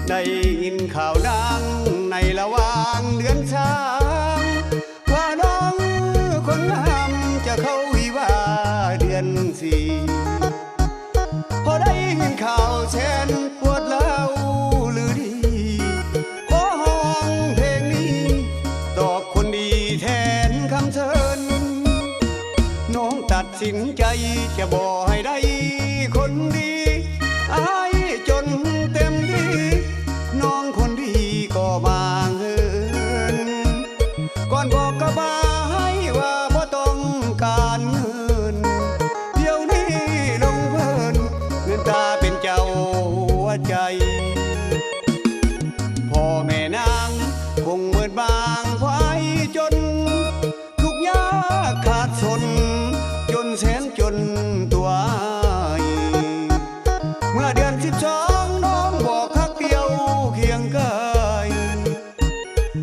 ได้ยินข่าวดังในระหว่างเดือนช้างว่าน้องคนงามจะเข้าวิวาเดือนสี่พอได้ยินข่าวแสนปวดเล่าลือดีขอห้องเพลงนี้ตอบคนดีแทนคำเชิญน้องตัดสินใจจะบอกให้ได้คนดีอายจนเต็มที่น้องคนดีก็มาเหินก่อนบอกกับบ้าให้ว่าบ่ต้องการเงินเดี๋ยวนี้ลงเพลินเงินตาเป็นเจ้าหัวใจพ่อแม่นางคงเหมือนบางควายจนทุกยากขาดสนจนแสนจนตัวเมื่อเดือน12น้องบอกฮักเดียวเคียงกาย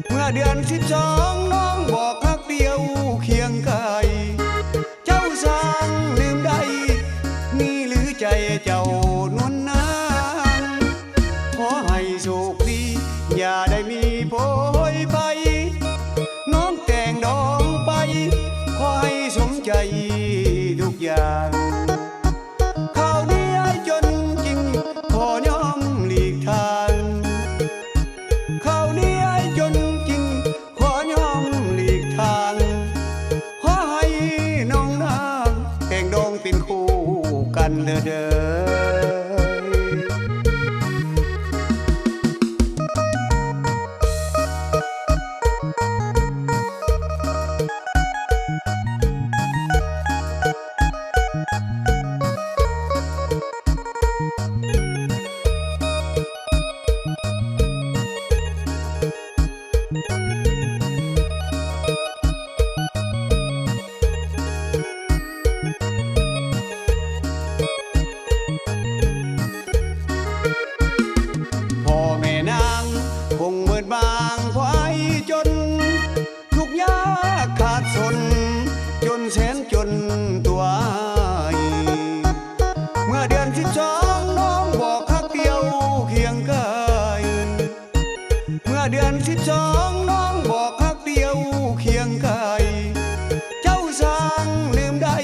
เมื่อเดือน12น้องบอกฮักเดียวเคียงกายเจ้าสร้างลืมได้นี่หรือใจเจ้านวลนางขอให้โชคดีอย่าได้มีโผยไปน้องแต่งดองไปขอให้สมใจทุกอย่างข่าวนี้ไอ้จนจริงขอยอมหลีกทางข่าวนี้ไอ้จนจริงขอยอมหลีกทางขอให้น้องนางแต่งดองเป็นคู่กันเด้อพ่อแม่นางคงเหมือนบางควายจนทุกยากขาดสนจนแสนจนตัวเมื่อเดือน12น้องบอกฮักเดียวเคียงกายเมื่อเดือน12น้องบอกฮักเดียวเคียงกายเจ้าสร้างลืมได้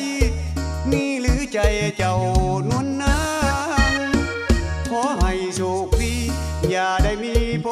นี่หรือใจเจ้านวลนางขอให้โชคดีอย่าได้มีโผ